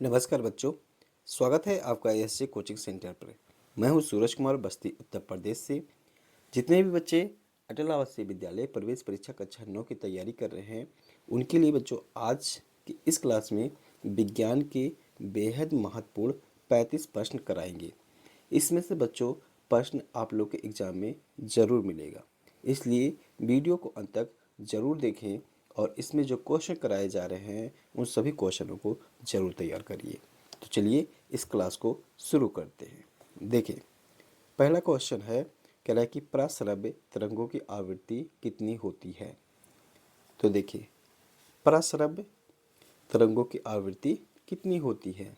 नमस्कार बच्चों, स्वागत है आपका एसजे कोचिंग सेंटर पर। मैं हूं सूरज कुमार, बस्ती उत्तर प्रदेश से। जितने भी बच्चे अटल आवासीय विद्यालय प्रवेश परीक्षा कक्षा 9 की तैयारी कर रहे हैं, उनके लिए बच्चों आज की इस क्लास में विज्ञान के बेहद महत्वपूर्ण 35 प्रश्न कराएंगे। इसमें से बच्चों प्रश्न आप लोग के एग्ज़ाम में ज़रूर मिलेगा, इसलिए वीडियो को अंत तक ज़रूर देखें और इसमें जो क्वेश्चन कराए जा रहे हैं उन सभी क्वेश्चनों को ज़रूर तैयार करिए। तो चलिए इस क्लास को शुरू करते हैं। देखिए, पहला क्वेश्चन है, कह रहा है कि प्रस्रव्य तरंगों की आवृत्ति कितनी होती है। तो देखिए, प्रस्रव्य तरंगों की आवृत्ति कितनी होती है,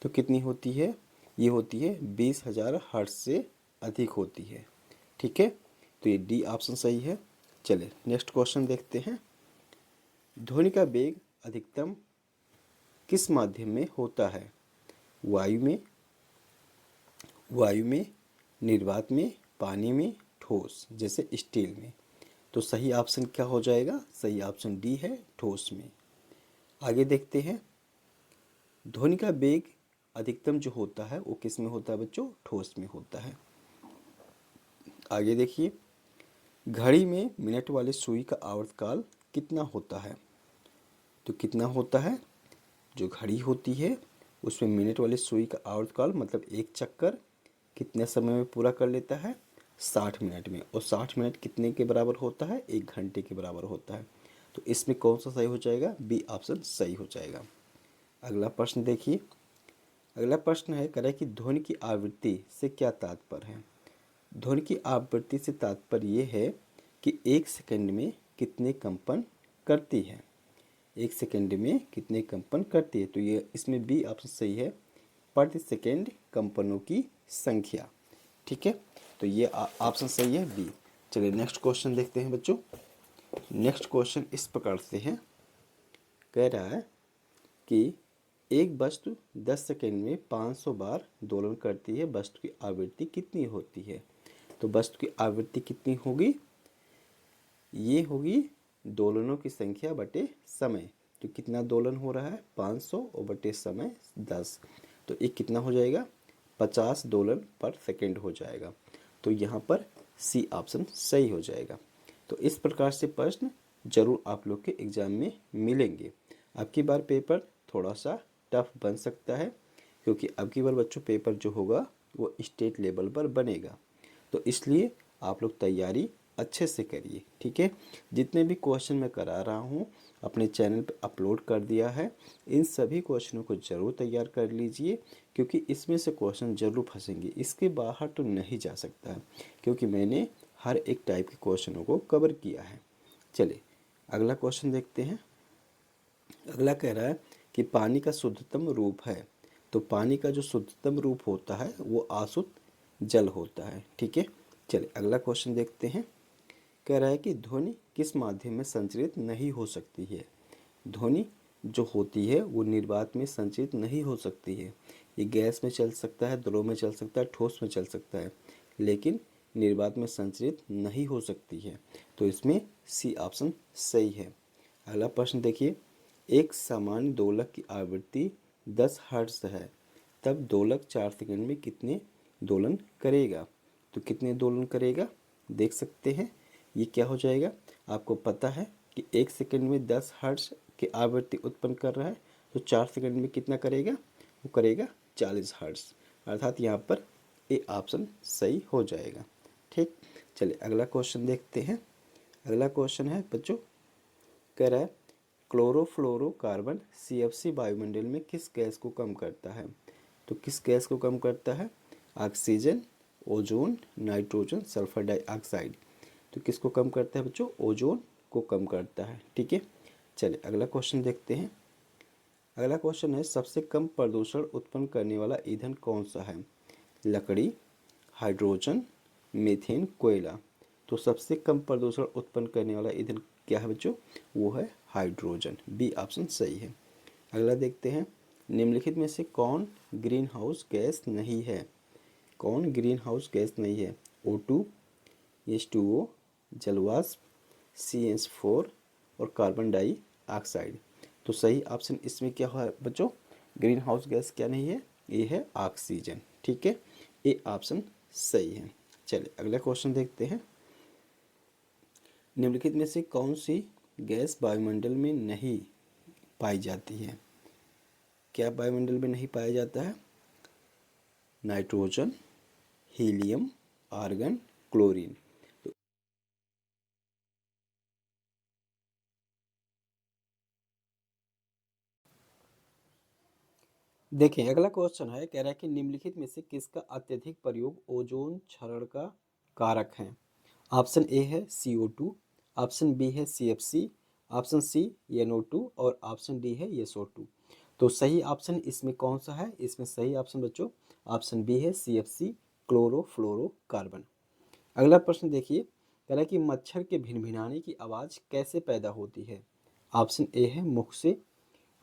तो कितनी होती है, ये होती है 20,000 हर्ट्ज से अधिक होती है। ठीक है, तो ये डी ऑप्शन सही है। चलिए नेक्स्ट क्वेश्चन देखते हैं। ध्वनि का वेग अधिकतम किस माध्यम में होता है। वायु में, निर्वात में, पानी में, ठोस जैसे स्टील में। तो सही ऑप्शन क्या हो जाएगा, सही ऑप्शन डी है, ठोस में। आगे देखते हैं, ध्वनि का वेग अधिकतम जो होता है वो किस में होता है बच्चों, ठोस में होता है। आगे देखिए, घड़ी में मिनट वाले सुई का आवर्तकाल कितना होता है। तो कितना होता है, जो घड़ी होती है उसमें मिनट वाली सुई का आवर्तकाल मतलब एक चक्कर कितने समय में पूरा कर लेता है, 60 मिनट में। और 60 मिनट कितने के बराबर होता है, 1 घंटे के बराबर होता है। तो इसमें कौन सा सही हो जाएगा, बी ऑप्शन सही हो जाएगा। अगला प्रश्न देखिए, अगला प्रश्न है, कह रहा है कि ध्वनि की आवृत्ति से क्या तात्पर्य है। ध्वनि की आवृत्ति से तात्पर्य ये है कि 1 सेकंड में कितने कंपन करती है। 1 सेकंड में कितने कंपन करती है, तो ये इसमें बी ऑप्शन सही है, प्रति सेकंड कंपनों की संख्या। ठीक है, तो ये ऑप्शन सही है, बी। चलिए नेक्स्ट क्वेश्चन देखते हैं बच्चों। नेक्स्ट क्वेश्चन इस प्रकार से है, कह रहा है कि एक वस्तु 10 सेकंड में 500 बार दोलन करती है, वस्तु की आवृत्ति कितनी होती है। तो वस्तु की आवृत्ति कितनी होगी, ये होगी दोलनों की संख्या बटे समय। तो कितना दोलन हो रहा है, 500 और बटे समय 10। तो ये कितना हो जाएगा, 50 दोलन पर सेकंड हो जाएगा। तो यहाँ पर सी ऑप्शन सही हो जाएगा। तो इस प्रकार से प्रश्न जरूर आप लोग के एग्जाम में मिलेंगे। अब की बार पेपर थोड़ा सा टफ बन सकता है, क्योंकि अब की बार बच्चों पेपर जो होगा वो स्टेट लेवल पर बनेगा। तो इसलिए आप लोग तैयारी अच्छे से करिए। ठीक है, जितने भी क्वेश्चन मैं करा रहा हूँ अपने चैनल पर अपलोड कर दिया है, इन सभी क्वेश्चनों को ज़रूर तैयार कर लीजिए, क्योंकि इसमें से क्वेश्चन जरूर फंसेंगे, इसके बाहर तो नहीं जा सकता है, क्योंकि मैंने हर एक टाइप के क्वेश्चनों को कवर किया है। चलिए अगला क्वेश्चन देखते हैं। अगला कह रहा है कि पानी का शुद्धतम रूप है। तो पानी का जो शुद्धतम रूप होता है वो आशुद्ध जल होता है। ठीक है, चलिए अगला क्वेश्चन देखते हैं। कह रहा है कि ध्वनि किस माध्यम में संचरित नहीं हो सकती है। ध्वनि जो होती है वो निर्वात में संचरित नहीं हो सकती है। ये गैस में चल सकता है, द्रव में चल सकता है, ठोस में चल सकता है, लेकिन निर्वात में संचरित नहीं हो सकती है। तो इसमें सी ऑप्शन सही है। अगला प्रश्न देखिए, एक सामान्य दोलक की आवृत्ति 10 हर्ट्ज है, तब दोलक 4 सेकंड में कितने दोलन करेगा। तो कितने दोलन करेगा, देख सकते हैं ये क्या हो जाएगा। आपको पता है कि 1 सेकंड में 10 हर्ट्ज की आवृत्ति उत्पन्न कर रहा है, तो 4 सेकंड में कितना करेगा, वो करेगा 40 हर्ट्ज। अर्थात यहाँ पर ए ऑप्शन सही हो जाएगा। ठीक, चलिए अगला क्वेश्चन देखते हैं। अगला क्वेश्चन है बच्चों, कह रहा है क्लोरोफ्लोरोकार्बन CFC वायुमंडल में किस गैस को कम करता है। तो किस गैस को कम करता है, oxygen, ozone, nitrogen, sulphur dioxide. तो किसको कम करता है बच्चों, ओजोन को कम करता है। ठीक है, चलिए अगला क्वेश्चन देखते हैं। अगला क्वेश्चन है, सबसे कम प्रदूषण उत्पन्न करने वाला ईंधन कौन सा है। लकड़ी, हाइड्रोजन, मीथेन, कोयला। तो सबसे कम प्रदूषण उत्पन्न करने वाला ईंधन क्या है बच्चों, वो है हाइड्रोजन। बी ऑप्शन सही है। अगला देखते हैं, निम्नलिखित में से कौन ग्रीन हाउस गैस नहीं है। कौन ग्रीन हाउस गैस नहीं है, O2, H2O, जलवाष्प, CH4 और कार्बन डाइऑक्साइड। तो सही ऑप्शन इसमें क्या है बच्चों, ग्रीन हाउस गैस क्या नहीं है, ये है ऑक्सीजन। ठीक है, ये ऑप्शन सही है। चलिए अगला क्वेश्चन देखते हैं। निम्नलिखित में से कौन सी गैस वायुमंडल में नहीं पाई जाती है? क्या वायुमंडल में नहीं पाया जाता है? Nitrogen, helium, argon, chlorine. देखें अगला क्वेश्चन है, कह रहा है कि निम्नलिखित में से किसका अत्यधिक प्रयोग ओजोन क्षरण का कारक है? ऑप्शन ए है CO2, ऑप्शन बी है CFC, ऑप्शन सी NO2 और ऑप्शन डी है SO2। तो सही ऑप्शन इसमें कौन सा है? इसमें सही ऑप्शन बच्चों ऑप्शन बी है CFC, क्लोरोफ्लोरोकार्बन। अगला प्रश्न देखिए, कह रहा है कि मच्छर के भिनभिनाने की आवाज़ कैसे पैदा होती है? ऑप्शन ए है मुख से,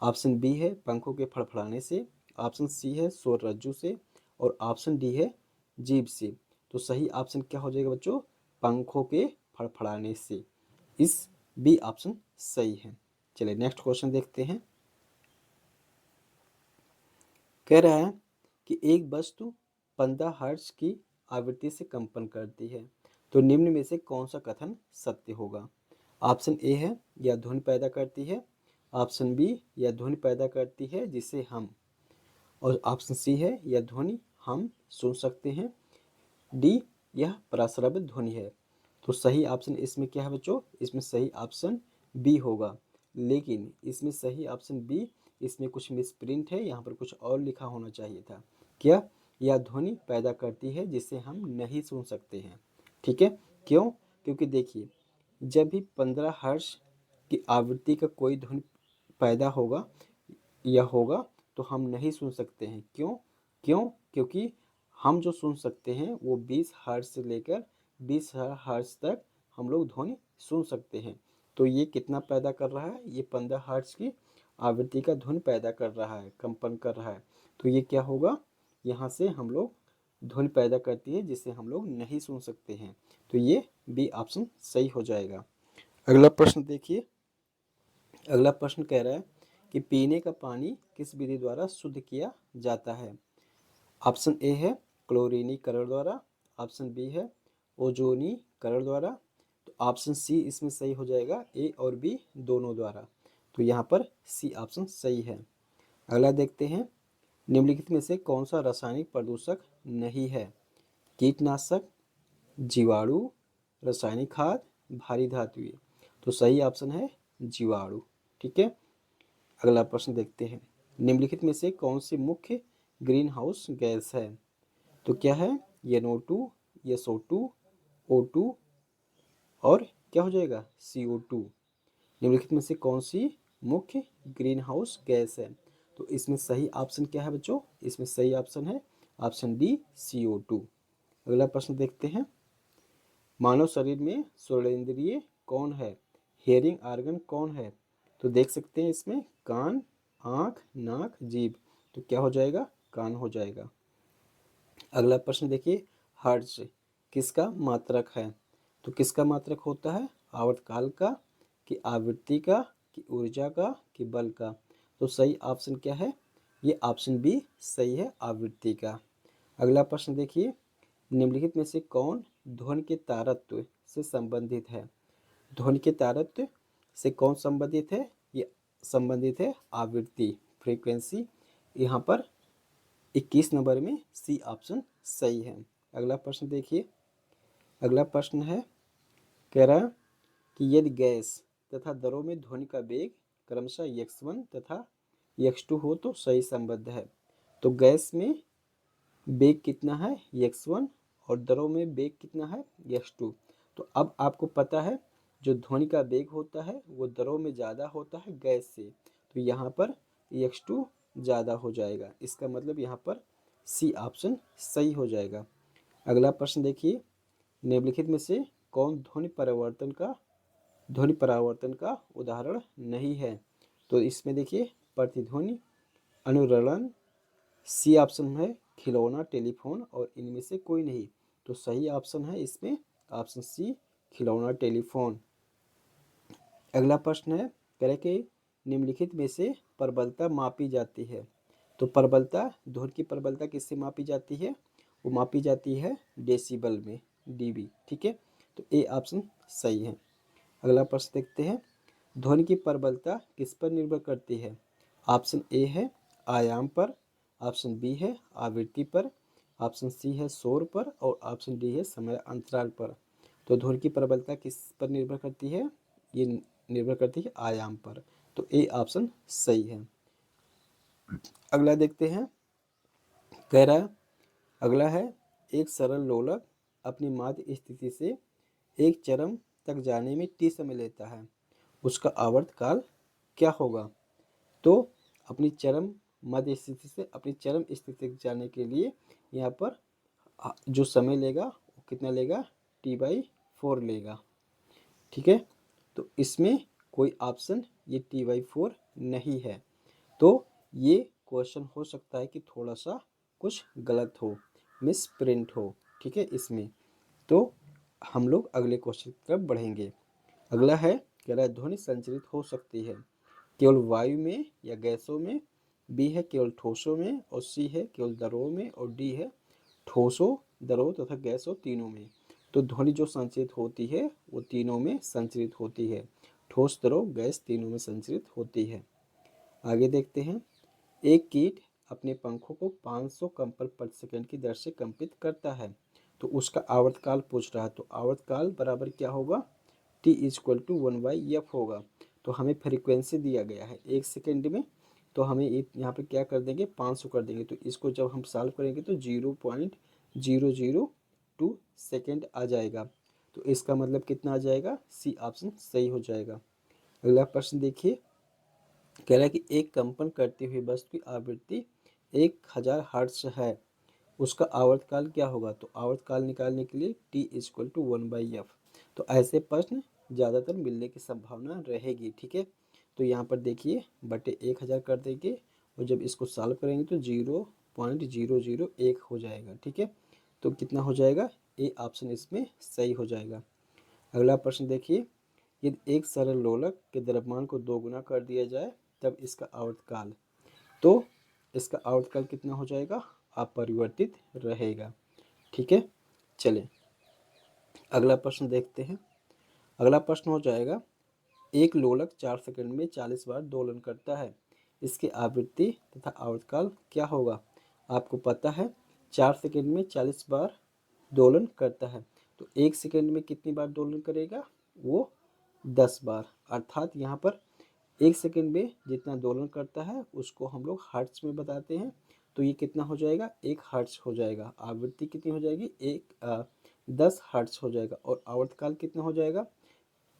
ऑप्शन बी है पंखों के फड़फड़ाने से, ऑप्शन सी है स्वररज्जु से और ऑप्शन डी है जीभ से। तो सही ऑप्शन क्या हो जाएगा बच्चों? पंखों के फड़फड़ाने से। इस बी ऑप्शन सही है। चलिए नेक्स्ट क्वेश्चन देखते हैं। कह रहा है कि एक वस्तु 15 हर्ट्ज की आवृत्ति से कंपन करती है, तो निम्न में से कौन सा कथन सत्य होगा? ऑप्शन ए है यह ध्वनि पैदा करती है, ऑप्शन बी यह ध्वनि पैदा करती है जिसे हम, और ऑप्शन सी है यह ध्वनि हम सुन सकते हैं, डी यह पराश्रव्य ध्वनि है। तो सही ऑप्शन इसमें क्या है बच्चों? इसमें सही ऑप्शन बी होगा, लेकिन इसमें सही ऑप्शन बी, इसमें कुछ मिसप्रिंट है, यहाँ पर कुछ और लिखा होना चाहिए था। क्या? यह ध्वनि पैदा करती है जिसे हम नहीं सुन सकते हैं। ठीक है, क्यों? क्योंकि देखिए जब भी 15 हर्ट्ज की आवृत्ति का कोई ध्वनि पैदा होगा या होगा तो हम नहीं सुन सकते हैं। क्यों? क्यों? क्योंकि हम जो सुन सकते हैं वो 20 हर्ट्ज से लेकर 20 हर्ट्ज तक हम लोग ध्वनि सुन सकते हैं। तो ये कितना पैदा कर रहा है? ये 15 हर्ट्ज की आवृत्ति का ध्वनि पैदा कर रहा है, कंपन कर रहा है। तो ये क्या होगा? यहाँ से हम लोग ध्वनि पैदा करती है जिसे हम लोग नहीं सुन सकते हैं। तो ये बी ऑप्शन सही हो जाएगा। अगला प्रश्न देखिए। अगला प्रश्न कह रहा है कि पीने का पानी किस विधि द्वारा शुद्ध किया जाता है? ऑप्शन ए है क्लोरीनीकरण द्वारा, ऑप्शन बी है ओजोनीकरण द्वारा, तो ऑप्शन सी इसमें सही हो जाएगा, ए और बी दोनों द्वारा। तो यहाँ पर सी ऑप्शन सही है। अगला देखते हैं, निम्नलिखित में से कौन सा रासायनिक प्रदूषक नहीं है? कीटनाशक, जीवाणु, रासायनिक खाद, भारी धातुएं। तो सही ऑप्शन है जीवाणु। ठीक है, अगला प्रश्न देखते हैं, निम्नलिखित में से कौन सी मुख्य ग्रीन हाउस गैस है? तो क्या है? NO2, SO2, O2 और क्या हो जाएगा? CO2। निम्नलिखित में से कौन सी मुख्य ग्रीन हाउस गैस है? तो इसमें सही ऑप्शन क्या है बच्चों? इसमें सही ऑप्शन है ऑप्शन डी CO2। अगला प्रश्न देखते हैं, मानव शरीर में श्रवणेंद्रिय कौन है? हेयरिंग आर्गन कौन है? तो देख सकते हैं इसमें कान, आँख, नाक, जीभ। तो क्या हो जाएगा? कान हो जाएगा। अगला प्रश्न देखिए, हर्ट्ज किसका मात्रक है? तो किसका मात्रक होता है? आवर्तकाल का, कि आवृत्ति का, कि ऊर्जा का, कि बल का? तो सही ऑप्शन क्या है? ये ऑप्शन बी सही है, आवृत्ति का। अगला प्रश्न देखिए, निम्नलिखित में से कौन ध्वनि के तारत्व से संबंधित है? ध्वनि के तारत्व से कौन संबंधित है? ये संबंधित है आवृत्ति, फ्रीक्वेंसी। यहाँ पर 21 नंबर में सी ऑप्शन सही है। अगला प्रश्न देखिए। अगला प्रश्न है, कह रहा कि यदि गैस तथा दरों में ध्वनि का वेग क्रमशः x1 तथा x2 हो तो सही संबद्ध है। तो गैस में वेग कितना है? x1 और दरों में वेग कितना है? x2। तो अब आपको पता है जो ध्वनि का वेग होता है वो दरों में ज़्यादा होता है गैस से, तो यहाँ पर x2 ज़्यादा हो जाएगा। इसका मतलब यहाँ पर सी ऑप्शन सही हो जाएगा। अगला प्रश्न देखिए, निम्नलिखित में से कौन ध्वनि परावर्तन का उदाहरण नहीं है? तो इसमें देखिए प्रतिध्वनि, अनुरणन, सी ऑप्शन है खिलौना, टेलीफोन और इनमें से कोई नहीं। तो सही ऑप्शन है इसमें ऑप्शन सी खिलौना, टेलीफोन। अगला प्रश्न है, कह रहे कि निम्नलिखित में से प्रबलता मापी जाती है तो प्रबलता, ध्वनि की प्रबलता किससे मापी जाती है? वो मापी जाती है डेसिबल में, डीबी। ठीक है, तो ए ऑप्शन सही है। अगला प्रश्न देखते हैं, ध्वनि की प्रबलता किस पर निर्भर करती है? ऑप्शन ए है आयाम पर, ऑप्शन बी है आवृत्ति पर, ऑप्शन सी है शोर पर और ऑप्शन डी है समय अंतराल पर। तो ध्वनि की प्रबलता किस पर निर्भर करती है? ये निर्भर करती है आयाम पर। तो ए ऑप्शन सही है। अगला देखते हैं, कह रहा है, अगला है, एक सरल लोलक अपनी माध्य स्थिति से एक चरम तक जाने में टी समय लेता है, उसका आवर्तकाल क्या होगा? तो अपनी चरम मध्य स्थिति से अपनी चरम स्थिति तक जाने के लिए यहाँ पर जो समय लेगा वो कितना लेगा? T/4 लेगा। ठीक है, तो इसमें कोई ऑप्शन ये T/4 नहीं है। तो ये क्वेश्चन हो सकता है कि थोड़ा सा कुछ गलत हो, मिस प्रिंट हो। ठीक है, इसमें तो हम लोग अगले क्वेश्चन की तरफ बढ़ेंगे। अगला है, कह रहा है ध्वनि संचरित हो सकती है केवल वायु में या गैसों में, बी है केवल ठोसों में और सी है केवल द्रवों में और डी है ठोसों, द्रवों तथा गैसों तीनों में। तो ध्वनि जो संचरित होती है वो तीनों में संचरित होती है, ठोस, द्रव, गैस तीनों में संचरित होती है। आगे देखते हैं, एक कीट अपने पंखों को 500 कंपन प्रति सेकंड की दर से कंपित करता है, तो उसका आवर्तकाल पूछ रहा है। तो आवर्तकाल बराबर क्या होगा? T=1/f होगा। तो हमें फ्रीक्वेंसी दिया गया है 1 सेकंड में, तो हमें यहाँ पे क्या कर देंगे? 500 कर देंगे। तो इसको जब हम सॉल्व करेंगे तो 0.002 सेकेंड आ जाएगा। तो इसका मतलब कितना आ जाएगा? सी ऑप्शन सही हो जाएगा। अगला प्रश्न देखिए, कह रहा है कि एक कंपन करती हुई वस्तु की आवृत्ति 1000 हर्ट्ज है, उसका आवर्तकाल क्या होगा? तो आवर्तकाल निकालने के लिए T=1/f। तो ऐसे प्रश्न ज़्यादातर मिलने की संभावना रहेगी। ठीक है, तो यहाँ पर देखिए बटे 1000 कर देंगे और जब इसको सॉल्व करेंगे तो 0.001 हो जाएगा। ठीक है, तो कितना हो जाएगा? ए ऑप्शन इसमें सही हो जाएगा। अगला प्रश्न देखिए, यदि एक सरल लोलक के द्रव्यमान को 2 गुना कर दिया जाए तब इसका आवर्तकाल, तो इसका आवर्तकाल कितना हो जाएगा? अपरिवर्तित रहेगा। ठीक है, चलें अगला प्रश्न देखते हैं। अगला प्रश्न हो जाएगा, एक लोलक 4 सेकंड में 40 बार दोलन करता है, इसकी आवृत्ति तथा आवर्तकाल क्या होगा? आपको पता है 4 सेकंड में 40 बार दोलन करता है, तो 1 सेकंड में कितनी बार दोलन करेगा? वो 10 बार। अर्थात यहाँ पर 1 सेकंड में जितना दोलन करता है उसको हम लोग हर्ट्ज में बताते हैं। तो ये कितना हो जाएगा? 1 हर्ट्ज हो जाएगा। आवृत्ति कितनी हो जाएगी? 10 हर्ट्ज हो जाएगा। और आवर्तकाल कितना हो जाएगा?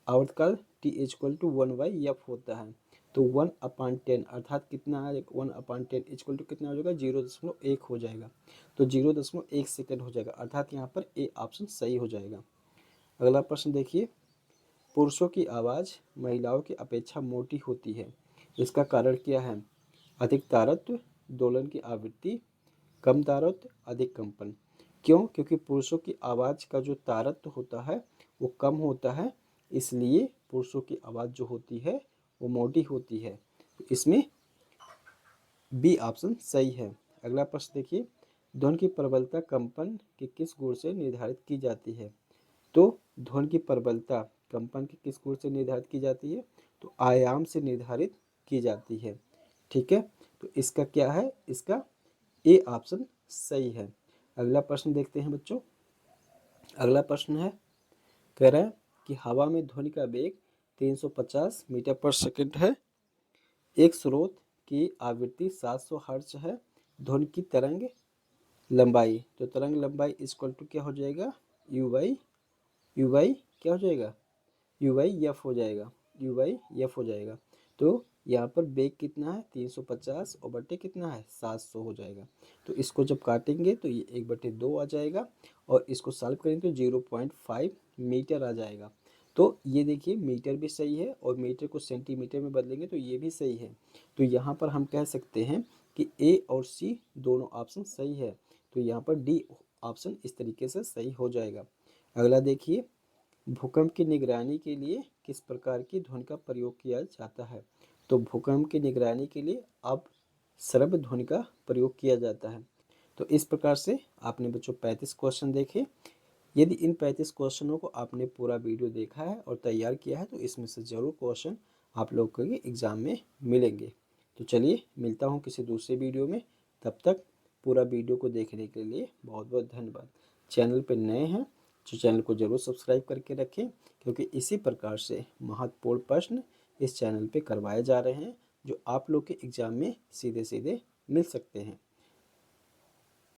आवर्तकाल T=1/f होता है। तो 1/10 अर्थात कितना है? 1/10 इक्वल टू कितना हो जाएगा? 0.1 हो जाएगा। तो 0.1 सेकंड हो जाएगा, अर्थात यहाँ पर ए ऑप्शन सही हो जाएगा। अगला प्रश्न देखिए, पुरुषों की आवाज़ महिलाओं की अपेक्षा मोटी होती है, इसका कारण क्या है? अधिक तारत्व, दोलन की आवृत्ति, कम तारत्व, अधिक कंपन। क्यों? क्योंकि पुरुषों की आवाज़ का जो तारत्व होता है वो कम होता है, इसलिए पुरुषों की आवाज़ जो होती है वो मोटी होती है। तो इसमें बी ऑप्शन सही है। अगला प्रश्न देखिए, ध्वनि की प्रबलता कंपन के किस गुण से निर्धारित की जाती है? तो ध्वनि की प्रबलता कंपन के किस गुण से निर्धारित की जाती है? तो आयाम से निर्धारित की जाती है। ठीक है, तो इसका क्या है? इसका ए ऑप्शन सही है। अगला प्रश्न देखते हैं बच्चों। अगला प्रश्न है, कह रहा है कि हवा में ध्वनि का वेग 350 मीटर पर सेकंड है, एक स्रोत की आवृत्ति 700 हर्ट्ज है, ध्वनि की तरंग लंबाई, तो तरंग लंबाई इक्वल टू क्या हो जाएगा? यू बाई क्या हो जाएगा? यू/एफ हो जाएगा, यू/एफ हो जाएगा। तो यहाँ पर वेग कितना है? 350 और बटे कितना है? 700 हो जाएगा। तो इसको जब काटेंगे तो ये 1/2 आ जाएगा और इसको सॉल्व करेंगे तो 0.5 मीटर आ जाएगा। तो ये देखिए मीटर भी सही है और मीटर को सेंटीमीटर में बदलेंगे तो ये भी सही है। तो यहाँ पर हम कह सकते हैं कि ए और सी दोनों ऑप्शन सही है। तो यहाँ पर डी ऑप्शन इस तरीके से सही हो जाएगा। अगला देखिए, भूकंप की निगरानी के लिए किस प्रकार की ध्वनि का प्रयोग किया जाता है? तो भूकंप की निगरानी के लिए अब श्रव्य ध्वनि का प्रयोग किया जाता है। तो इस प्रकार से आपने बच्चों 35 क्वेश्चन देखे। यदि इन 35 क्वेश्चनों को आपने पूरा वीडियो देखा है और तैयार किया है तो इसमें से ज़रूर क्वेश्चन आप लोगों के एग्ज़ाम में मिलेंगे। तो चलिए मिलता हूँ किसी दूसरे वीडियो में, तब तक पूरा वीडियो को देखने के लिए बहुत बहुत धन्यवाद। चैनल पर नए हैं तो चैनल को ज़रूर सब्सक्राइब करके रखें, क्योंकि इसी प्रकार से महत्वपूर्ण प्रश्न इस चैनल पे करवाए जा रहे हैं जो आप लोग के एग्ज़ाम में सीधे सीधे मिल सकते हैं।